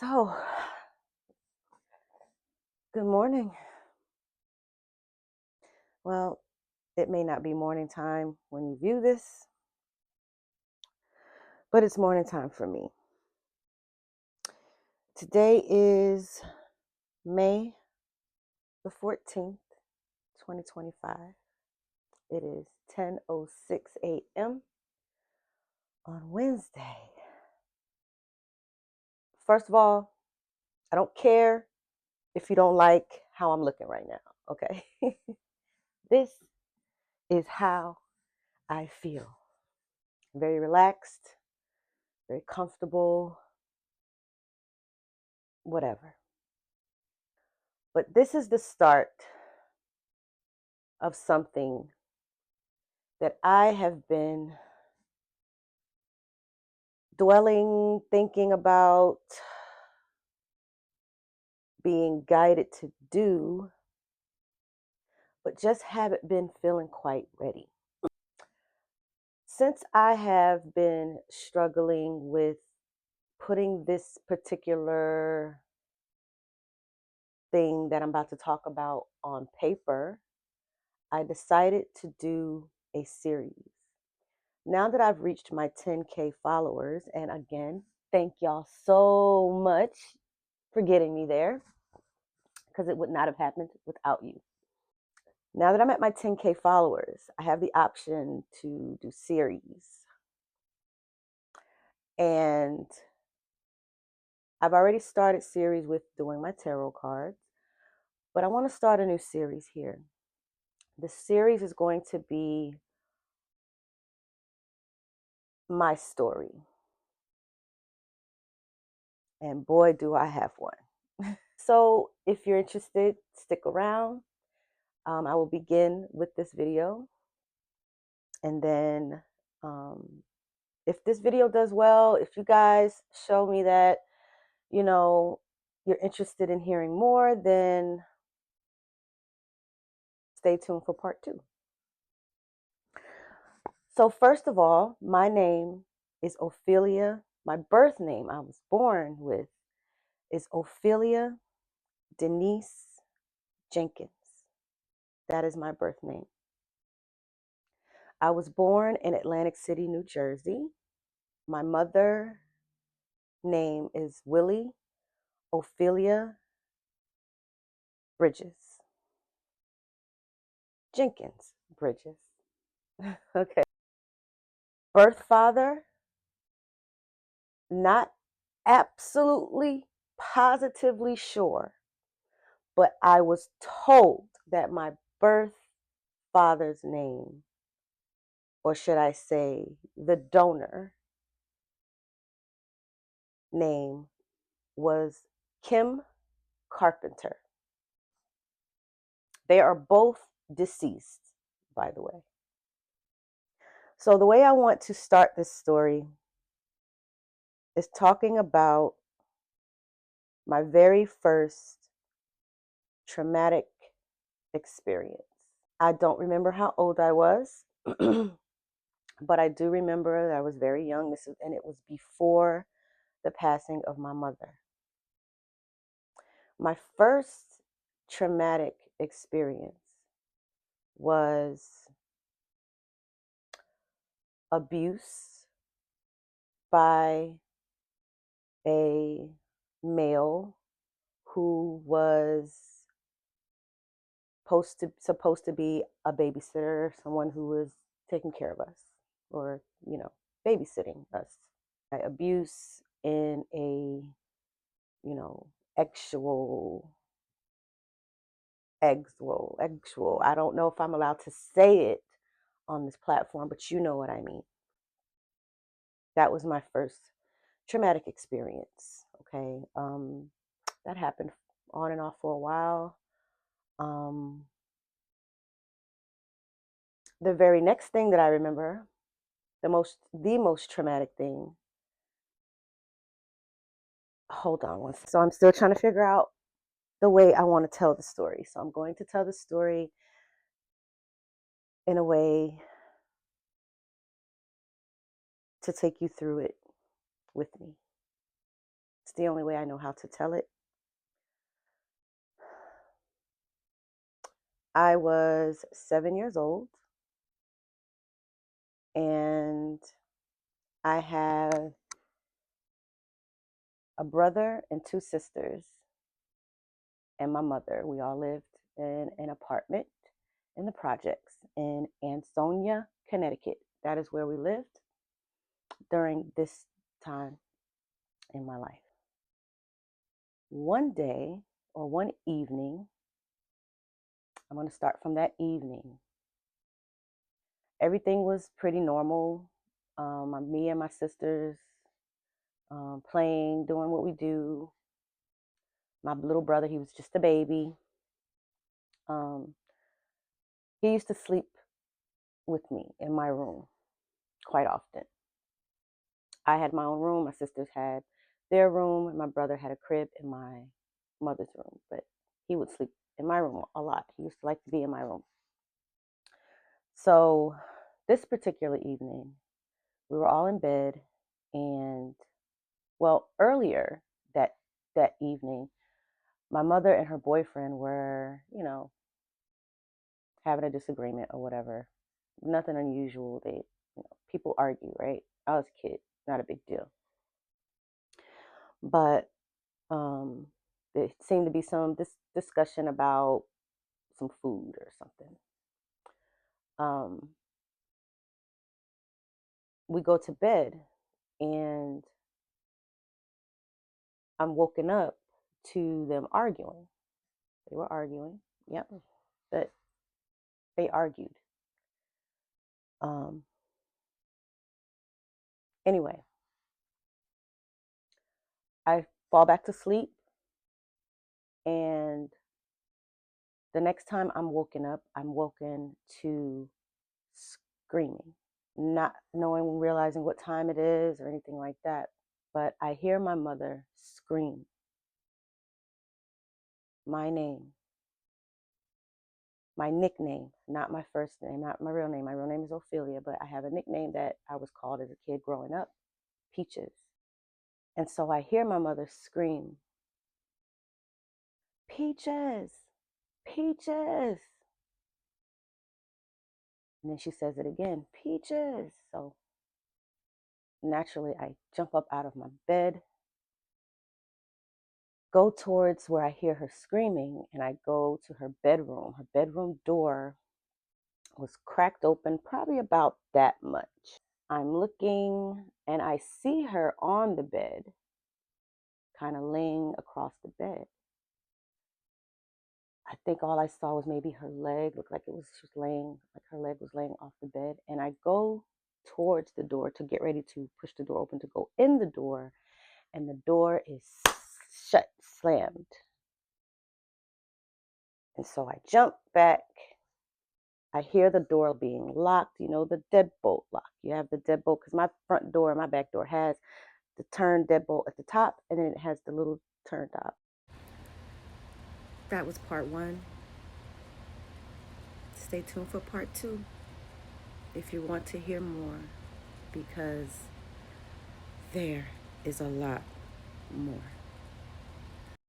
So, good morning. Well, it may not be morning time when you view this, but it's morning time for me. Today is May the 14th, 2025. It is 10:06 a.m. on Wednesday. First of all, I don't care if you don't like how I'm looking right now, okay? This is how I feel. Very relaxed, very comfortable, whatever. But this is the start of something that I have been dwelling, thinking about, being guided to do, but just haven't been feeling quite ready. Since I have been struggling with putting this particular thing that I'm about to talk about on paper, I decided to do a series. Now that I've reached my 10K followers, and again, thank y'all so much for getting me there because it would not have happened without you. Now that I'm at my 10K followers, I have the option to do series. And I've already started series with doing my tarot cards, but I want to start a new series here. The series is going to be my story. And boy, do I have one. So if you're interested, stick around. I will begin with this video. And then if this video does well, if you guys show me that, you know, you're interested in hearing more, then stay tuned for part 2. So first of all, my name is Ophelia. My birth name I was born with is Ophelia Denise Jenkins. That is my birth name. I was born in Atlantic City, New Jersey. My mother name is Willie Ophelia Bridges. Jenkins Bridges. Okay. Birth father, not absolutely positively sure, but I was told that my birth father's name, or should I say the donor name, was Kim Carpenter. They are both deceased, by the way. So the way I want to start this story is talking about my very first traumatic experience. I don't remember how old I was, but I do remember that I was very young. And it was before the passing of my mother. My first traumatic experience was abuse by a male who was supposed to be a babysitter, someone who was taking care of us, or babysitting us. Abuse in a actual actual. I don't know if I'm allowed to say it on this platform, but you know what I mean. That was my first traumatic experience. Okay. That happened on and off for a while. Um, the very next thing that I remember, the most traumatic thing. Hold on one second. So I'm still trying to figure out the way I want to tell the story. So I'm going to tell the story in a way to take you through it with me. It's the only way I know how to tell it. I was 7 years old, and I have a brother and two sisters, and my mother. We all lived in an apartment in the projects in Ansonia, Connecticut. That is where we lived during this time in my life. One day or one evening, I'm going to start from that evening. Everything was pretty normal. Me and my sisters playing, doing what we do. My little brother, he was just a baby. Um, he used to sleep with me in my room quite often. I had my own room. My sisters had their room. And my brother had a crib in my mother's room, but he would sleep in my room a lot. He used to like to be in my room. So this particular evening, we were all in bed, and well, earlier that evening, my mother and her boyfriend were, having a disagreement or whatever. Nothing unusual. People argue, right? I was a kid, not a big deal. But there seemed to be some discussion about some food or something. We go to bed, and I'm woken up to them arguing. They were arguing, yep, but they argued. Um, anyway, I fall back to sleep, and the next time I'm woken up, I'm woken to screaming, not knowing, realizing what time it is or anything like that. But I hear my mother scream my name, my nickname, not my first name, not my real name. My real name is Ophelia, but I have a nickname that I was called as a kid growing up, Peaches. And so I hear my mother scream, Peaches, Peaches. And then she says it again, Peaches. So naturally, I jump up out of my bed, go towards where I hear her screaming, and I go to her bedroom. Her bedroom door was cracked open, probably about that much. I'm looking, and I see her on the bed, kind of laying across the bed. I think all I saw was maybe her leg, looked like she was laying, like her leg was laying off the bed. And I go towards the door to get ready to push the door open to go in the door, and the door is shut, slammed. And so I jump back. I hear the door being locked, the deadbolt lock. You have the deadbolt, because my front door and my back door has the turn deadbolt at the top, and then it has the little turn knob. That was part one. Stay tuned for part two if you want to hear more, because there is a lot more.